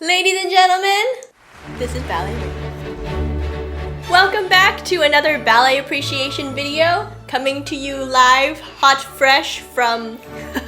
Ladies and gentlemen, this is Ballet. Welcome back to another ballet appreciation video, coming to you live, hot fresh from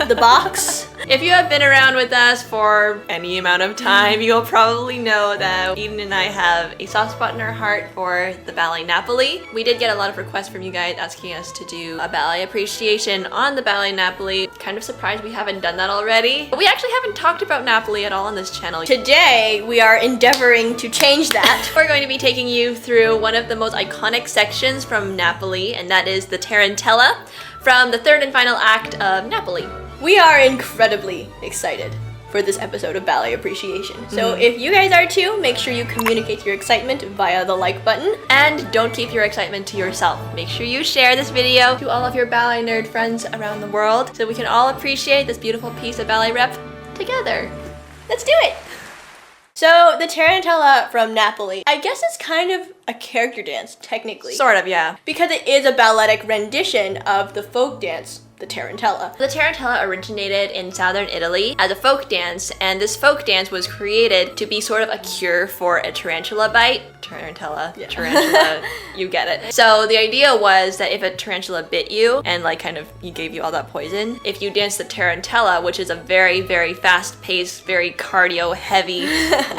the box. If you have been around with us for any amount of time, you'll probably know that Eden and I have a soft spot in our heart for the Ballet Napoli. We did get a lot of requests from you guys asking us to do a ballet appreciation on the Ballet Napoli. Kind of surprised we haven't done that already. But we actually haven't talked about Napoli at all on this channel. Today, we are endeavoring to change that. We're going to be taking you through one of the most iconic sections from Napoli, and that is the Tarantella from the third and final act of Napoli. We are incredibly excited for this episode of Ballet Appreciation. So if you guys are too, make sure you communicate your excitement via the like button. And don't keep your excitement to yourself. Make sure you share this video to all of your ballet nerd friends around the world so we can all appreciate this beautiful piece of ballet rep together. Let's do it! So the Tarantella from Napoli, I guess it's kind of a character dance, technically. Sort of, yeah. Because it is a balletic rendition of the folk dance, the Tarantella. The Tarantella originated in southern Italy as a folk dance, and this folk dance was created to be sort of a cure for a tarantula bite. Tarantella, yeah. Tarantula, you get it. So the idea was that if a tarantula bit you and gave you all that poison, if you danced the Tarantella, which is a very, very fast-paced, very cardio-heavy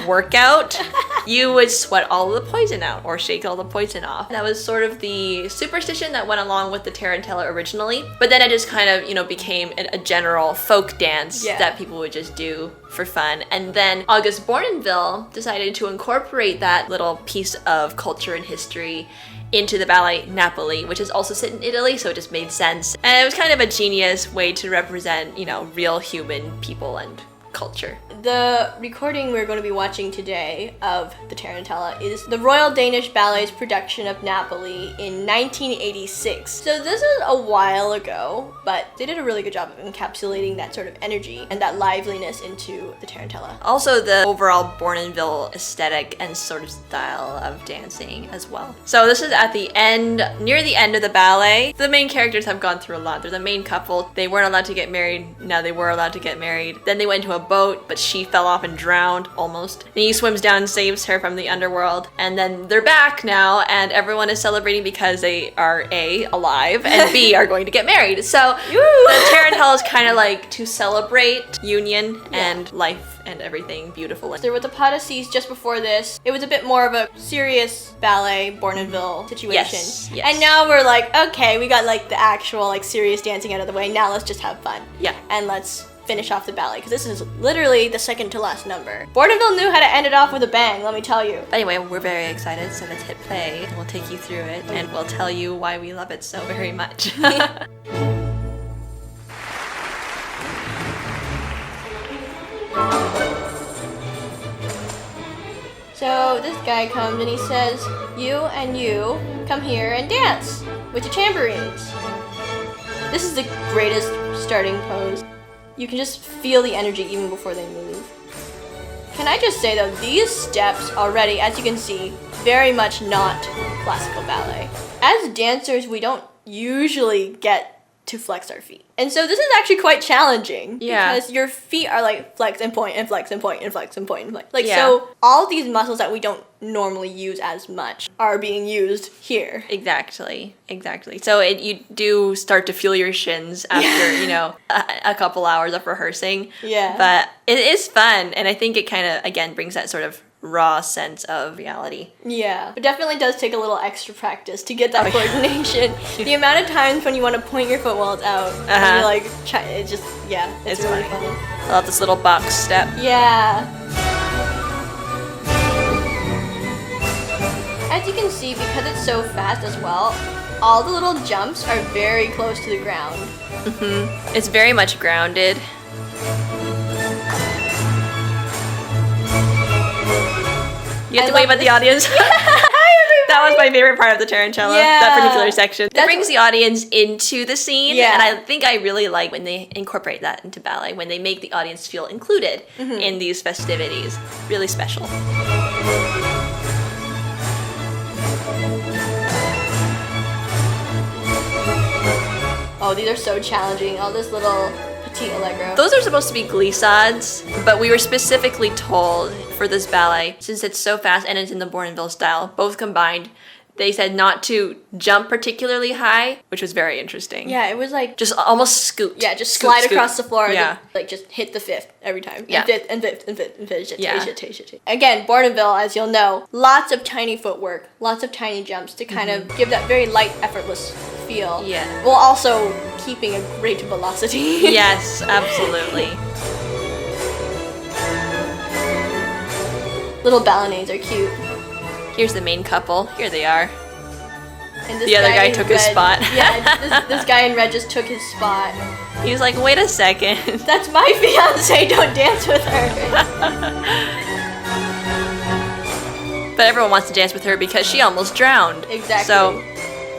workout, you would sweat all of the poison out or shake all the poison off. That was sort of the superstition that went along with the Tarantella originally, but then it just kind of, became a general folk dance that people would just do for fun. And then August Bournonville decided to incorporate that little piece of culture and history into the Ballet Napoli, which is also set in Italy, so it just made sense. And it was kind of a genius way to represent, real human people and culture. The recording we're going to be watching today of the Tarantella is the Royal Danish Ballet's production of Napoli in 1986. So this is a while ago, but they did a really good job of encapsulating that sort of energy and that liveliness into the Tarantella. Also the overall Bournonville aesthetic and sort of style of dancing as well. So this is at the end, near the end of the ballet. The main characters have gone through a lot. There's a main couple. They weren't allowed to get married. Now they were allowed to get married. Then they went to a boat, but she fell off and drowned, almost. And he swims down and saves her from the underworld. And then they're back now, and everyone is celebrating because they are A, alive, and B, are going to get married. So the Tarantella is kind of like to celebrate union and life and everything beautiful. There was the pas de six just before this. It was a bit more of a serious ballet Bournonville situation. Yes. And now we're like, okay, we got like the actual like serious dancing out of the way. Now let's just have fun. Yeah. And let's finish off the ballet, because this is literally the second to last number. Bournonville knew how to end it off with a bang, let me tell you. Anyway, we're very excited, so let's hit play and we'll take you through it and we'll tell you why we love it so very much. So this guy comes and he says, you and you come here and dance with your tambourines. This is the greatest starting pose. You can just feel the energy even before they move. Can I just say though, these steps already, as you can see, very much not classical ballet. As dancers, we don't usually get to flex our feet. And so this is actually quite challenging. Yeah. Because your feet are like flex and point and flex and point and flex and point and flex. So all these muscles that we don't normally use as much are being used here. Exactly. So you do start to feel your shins after, a couple hours of rehearsing. Yeah. But it is fun, and I think it kind of, again, brings that sort of raw sense of reality. Yeah, it definitely does take a little extra practice to get that coordination. The amount of times when you want to point your foot while it's out, and you're like, it's just, it's really funny. I love this little box step. Yeah. As you can see, because it's so fast as well, all the little jumps are very close to the ground. It's very much grounded. You have to wave at the audience. Hi, everybody! That was my favorite part of the Tarantella, that particular section. It brings the audience into the scene, and I think I really like when they incorporate that into ballet, when they make the audience feel included in these festivities. Really special. Oh, these are so challenging. All this little T Allegro. Those are supposed to be glissades, but we were specifically told for this ballet, since it's so fast and it's in the Bournonville style, both combined, they said not to jump particularly high, which was very interesting. Yeah, it was like just almost scoot. Yeah, just slide across the floor. Yeah, and like just hit the fifth every time. Yeah, and fifth and fifth and fifth and fifth. Yeah. Again, Bournonville, as you'll know, lots of tiny footwork, lots of tiny jumps to kind of give that very light, effortless feel. Yeah. While also keeping a great velocity. Yes, absolutely. Little ballets are cute. Here's the main couple. Here they are. And this the other guy in took his red- spot. Yeah, this guy in red just took his spot. He was like, wait a second. That's my fiance, don't dance with her. But everyone wants to dance with her because she almost drowned. Exactly. So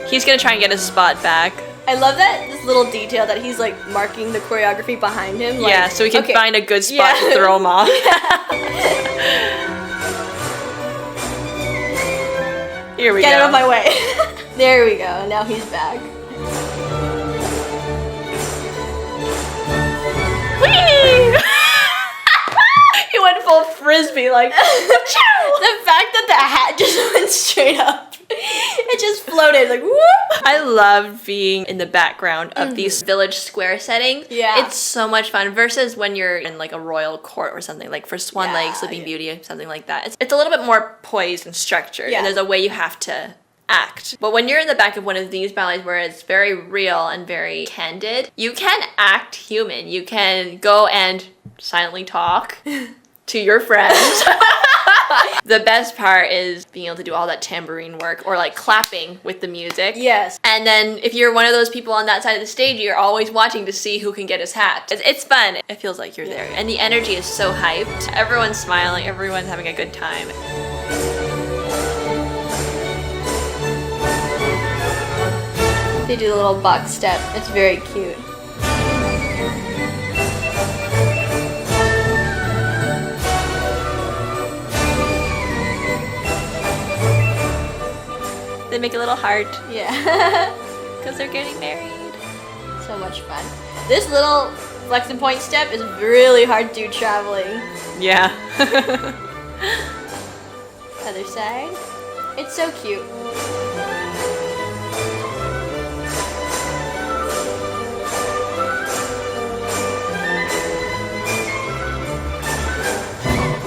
he's gonna try and get his spot back. I love this little detail that he's like marking the choreography behind him. Like, yeah, so he can okay. find a good spot and throw him off. Here we go. Get out of my way. There we go. Now he's back. Whee! He went full frisbee, like. The fact that the hat just went straight up. It just floated like whoop. I love being in the background of these village square settings. Yeah. It's so much fun versus when you're in like a royal court or something, like for Swan Lake, Sleeping Beauty, something like that. It's a little bit more poised and structured, and there's a way you have to act. But when you're in the back of one of these ballets where it's very real and very candid, you can act human. You can go and silently talk to your friends. The best part is being able to do all that tambourine work or like clapping with the music. Yes. And then if you're one of those people on that side of the stage, you're always watching to see who can get his hat. It's fun. It feels like you're there. And the energy is so hyped. Everyone's smiling. Everyone's having a good time. They do the little box step. It's very cute. They make a little heart Yeah. because they're getting married. So much fun. This little flex and point step is really hard to do traveling. Yeah. Other side. It's so cute.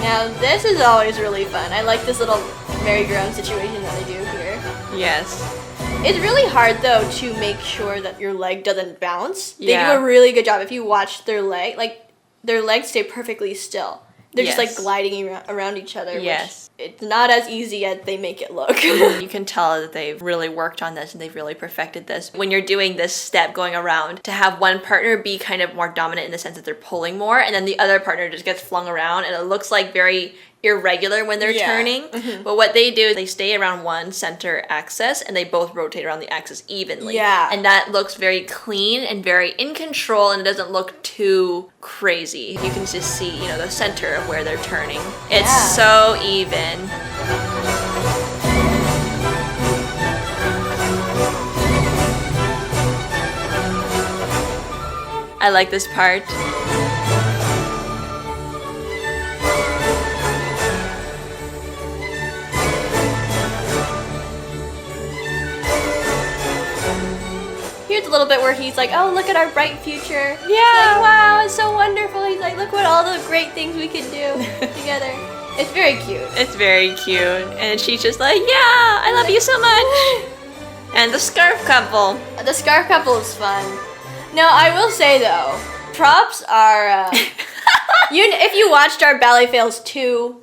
Now this is always really fun. I like this little merry-go-round situation that they do here. Yes. It's really hard though to make sure that your leg doesn't bounce. They Yeah. do a really good job. If you watch their leg, like their legs stay perfectly still. They're just like Yes. gliding around each other. Yes. Which it's not as easy as they make it look. You can tell that they've really worked on this and they've really perfected this. When you're doing this step going around, to have one partner be kind of more dominant in the sense that they're pulling more, and then the other partner just gets flung around, and it looks like very irregular when they're turning. But what they do is they stay around one center axis and they both rotate around the axis evenly. Yeah. And that looks very clean and very in control, and it doesn't look too crazy. You can just see, you know, the center of where they're turning. It's so even. I like this part. Here's a little bit where he's like, "Oh, look at our bright future." Yeah. Like, wow, it's so wonderful. He's like, "Look what all the great things we can do together." It's very cute. It's very cute. And she's just like, yeah, I love you so much. And the scarf couple. The scarf couple is fun. No, I will say though, props are. If you watched our Ballet Fails 2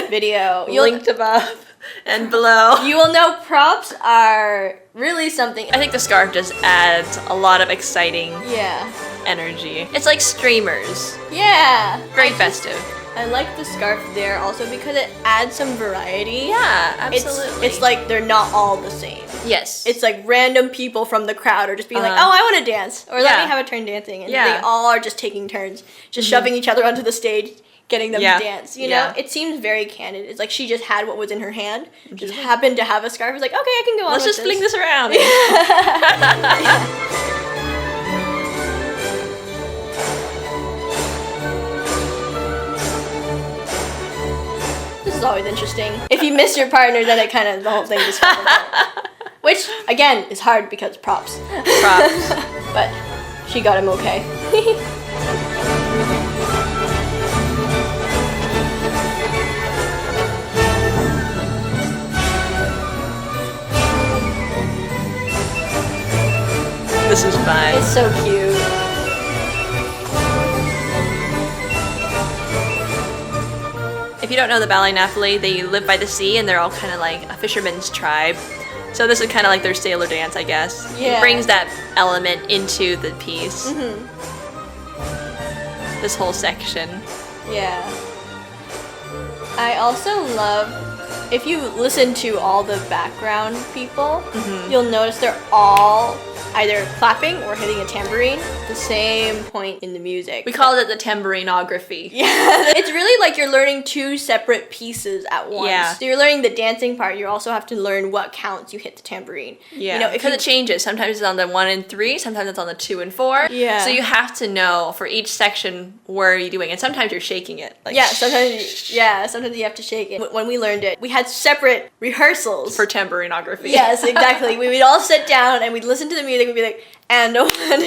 video, Linked above and below. you will know props are really something. I think the scarf just adds a lot of exciting Yeah. energy. It's like streamers. Yeah. Very festive. I like the scarf there also because it adds some variety. Yeah, absolutely. It's like they're not all the same. yes. It's like random people from the crowd are just being like, Uh-huh. "Oh, I want to dance," or "Let Yeah. me have a turn dancing," and Yeah. they all are just taking turns, just shoving each other onto the stage, getting them Yeah. to dance. You know, Yeah. it seems very candid. It's like she just had what was in her hand, just happened to have a scarf. It's like, okay, I can go on. Let's with just fling this around. This is always interesting. If you miss your partner, then it kind of, the whole thing just falls apart. Which, again, is hard because props. Props. But she got him okay. This is fun. It's so cute. If you don't know the Ballet Napoli, they live by the sea and they're all kind of like a fisherman's tribe. So this is kind of like their sailor dance, I guess. Yeah. It brings that element into the piece. Mm-hmm. This whole section. Yeah. I also love, if you listen to all the background people, you'll notice they're all either clapping or hitting a tambourine at the same point in the music. We call it the tambourinography. Yeah, it's really like you're learning two separate pieces at once. Yeah. So you're learning the dancing part, you also have to learn what counts you hit the tambourine. Yeah, You know, because it changes. Sometimes it's on the 1 and 3, sometimes it's on the 2 and 4. Yeah. So you have to know for each section where are you doing, and sometimes you're shaking it. Like sometimes you have to shake it. When we learned it, we had separate rehearsals. for tambourinography. Yes, exactly. We would all sit down and we'd listen to the music. We'd be like, and no one.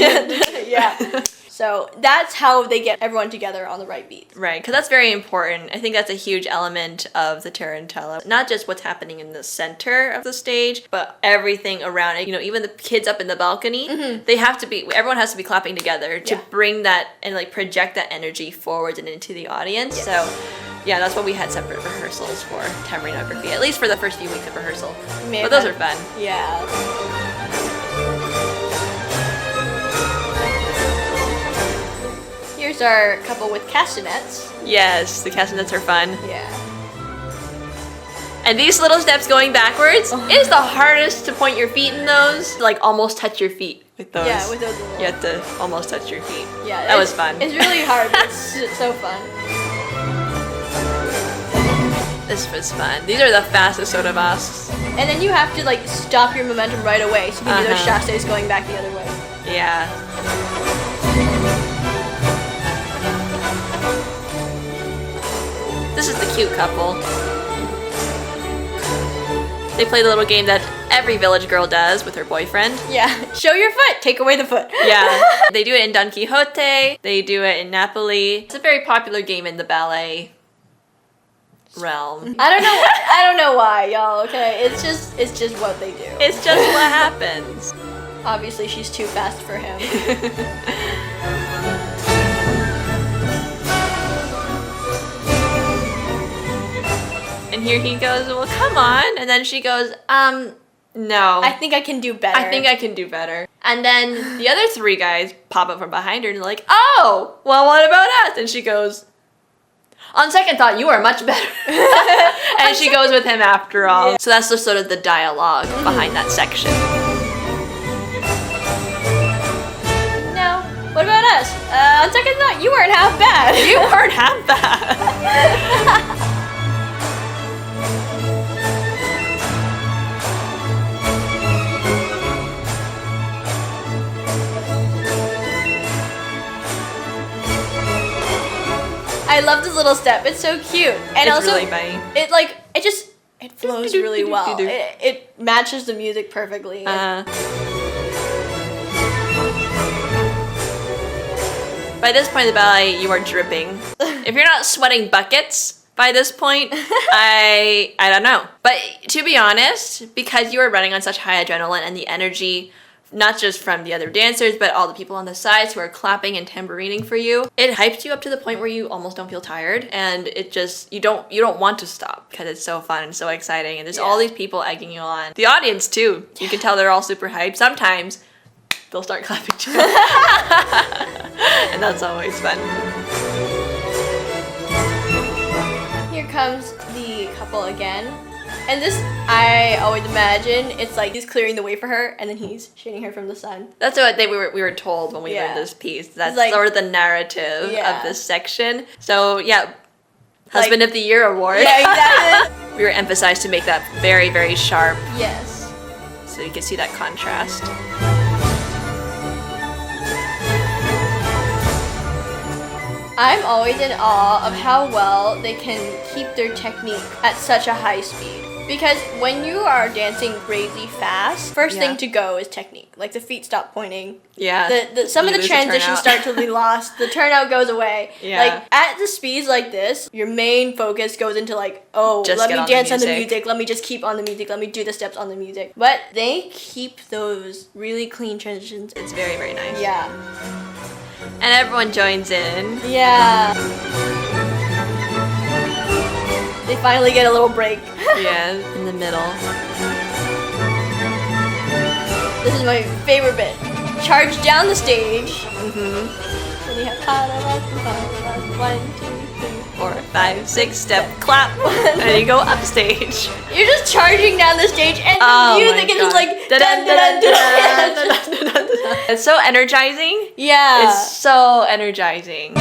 Yeah. So that's how they get everyone together on the right beat. Right, because that's very important. I think that's a huge element of the Tarantella. Not just what's happening in the center of the stage, but everything around it. You know, even the kids up in the balcony, they have to be, everyone has to be clapping together to bring that and like project that energy forward and into the audience. Yes. So yeah, that's what we had separate rehearsals for tambourinography, at least for the first few weeks of rehearsal. But those are fun. Yeah. Here's our couple with castanets. Yes, the castanets are fun. Yeah. And these little steps going backwards is the hardest to point your feet in those. Like almost touch your feet with those. Yeah, with those little... You have to almost touch your feet. Yeah. That was fun. It's really hard, but it's so fun. This was fun. These are the fastest soda basques. And then you have to like stop your momentum right away so you can do those chassés going back the other way. Yeah. This is the cute couple. They play the little game that every village girl does with her boyfriend. Yeah. Show your foot, take away the foot. Yeah. They do it in Don Quixote. They do it in Napoli. It's a very popular game in the ballet realm. I don't know why, y'all, okay? It's just what they do. It's just what happens. Obviously, she's too fast for him. And here he goes, well, come on. And then she goes, no. I think I can do better. I think I can do better. And then the other 3 guys pop up from behind her and they're like, oh, well, what about us? And she goes, on second thought, you are much better. And she goes with him after all. Yeah. So that's just sort of the dialogue behind that section. No. What about us? On second thought, you weren't half bad. You weren't half bad. I love this little step. It's so cute. And it's also, really funny. It flows really well. It matches the music perfectly. By this point in the ballet, you are dripping. If you're not sweating buckets by this point, I don't know. But to be honest, because you are running on such high adrenaline and the energy, not just from the other dancers, but all the people on the sides who are clapping and tambourining for you, it hypes you up to the point where you almost don't feel tired, and it just, you don't want to stop because it's so fun and so exciting, and there's all these people egging you on. The audience too, you can tell they're all super hyped. Sometimes they'll start clapping too. And that's always fun. Here comes the couple again. And this, I always imagine, it's like he's clearing the way for her, and then he's shading her from the sun. That's what we were told when we learned this piece. That's like, sort of the narrative of this section. So yeah, Husband of the Year award. Yeah, exactly. We were emphasized to make that very, very sharp. Yes. So you can see that contrast. I'm always in awe of how well they can keep their technique at such a high speed. Because when you are dancing crazy fast, first thing to go is technique. Like the feet stop pointing. Yeah. Some of the transitions start to be lost. The turnout goes away. Yeah. Like at the speeds like this, your main focus goes into like, oh, just let me dance on the music. Let me just keep on the music. Let me do the steps on the music. But they keep those really clean transitions. It's very, very nice. Yeah. And everyone joins in. Yeah. They finally get a little break. Yeah, in the middle. This is my favorite bit. Charge down the stage. Then you have 1, 2, 3, 4, 5, 6 step clap. And then you go upstage. You're just charging down the stage, and the music is just like dun, dun, dun, dun, dun. It's so energizing. Yeah. It's so energizing.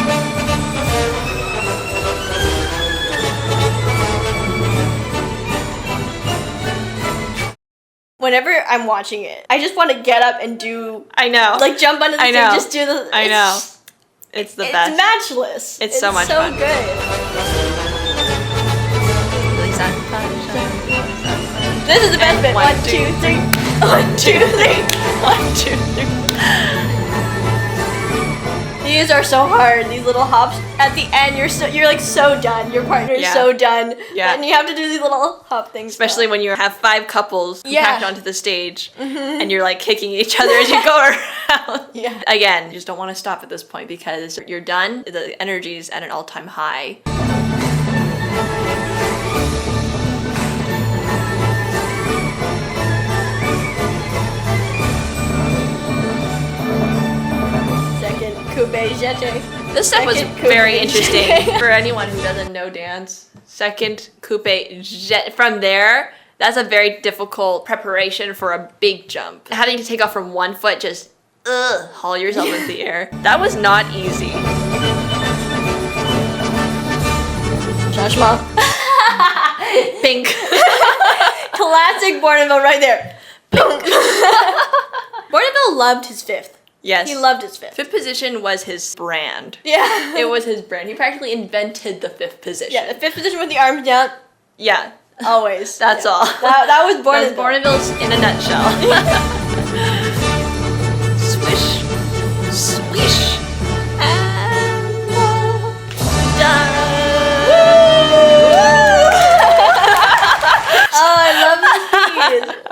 Whenever I'm watching it, I just want to get up and do. I know. Like jump onto the stage, just do the. I know. It's the best. It's matchless. It's so much fun. It's so good. This is the best bit. 1, 2, 3. 1, 2, 3. 1, 2, 3. These are so hard. These little hops. At the end, you're like so done. Your partner's so done. Yeah. And you have to do these little hop things. Especially when you have 5 couples packed onto the stage and you're like kicking each other as you go around. Yeah. Again, you just don't want to stop at this point because you're done. The energy's at an all-time high. This step was very interesting for anyone who doesn't know dance. Second coupe jet. From there, that's a very difficult preparation for a big jump. Having to take off from one foot, just haul yourself into the air. That was not easy. Joshua. Pink. Classic Bournonville right there. Pink. Bournonville loved his fifth. Yes. He loved his fifth. Fifth position was his brand. Yeah. It was his brand. He practically invented the fifth position. Yeah, the fifth position with the arms down. Yeah. Always. That's all. That was Bournonville. Bournonville's in a nutshell. Swish. Swish. And done. Oh, I love this piece.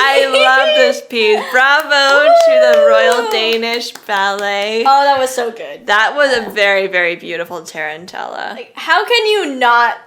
I love this piece. Bravo to the Royal Danish Ballet. Oh, that was so good. That was a very, very beautiful Tarantella. Like, how can you not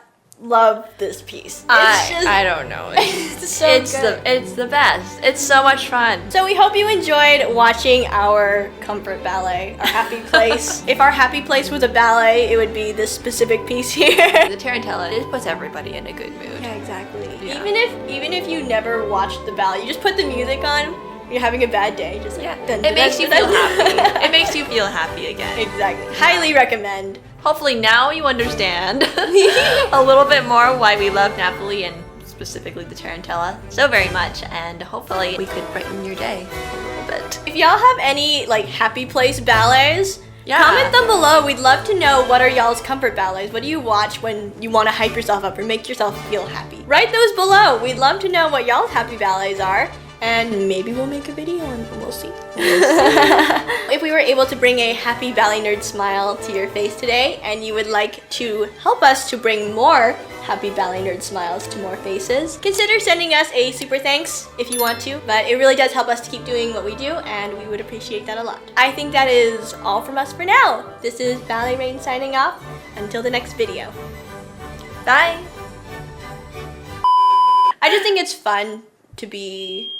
love this piece? I don't know. It's so good. It's the best. It's so much fun. So we hope you enjoyed watching our comfort ballet, our happy place. If our happy place was a ballet, it would be this specific piece here. The Tarantella, it puts everybody in a good mood. Yeah, exactly. Yeah. Even if you never watched the ballet, you just put the music on. You're having a bad day, just like it makes you feel happy. It makes you feel happy again. Exactly. Highly recommend. Hopefully now you understand a little bit more why we love Napoli and specifically the Tarantella so very much, and hopefully we could brighten your day a little bit. If y'all have any like happy place ballets, comment them below. We'd love to know what are y'all's comfort ballets. What do you watch when you want to hype yourself up or make yourself feel happy? Write those below. We'd love to know what y'all's happy ballets are. And maybe we'll make a video and we'll see. If we were able to bring a happy ballet nerd smile to your face today, and you would like to help us to bring more happy ballet nerd smiles to more faces, consider sending us a super thanks if you want to, but it really does help us to keep doing what we do, and we would appreciate that a lot. I think that is all from us for now. This is Ballet Rain signing off. Until the next video. Bye! I just think it's fun to be...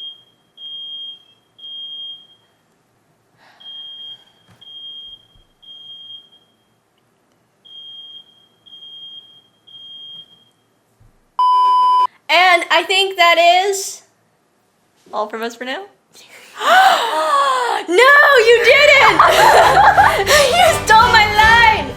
And I think that is all from us for now. No, you didn't! You stole my line!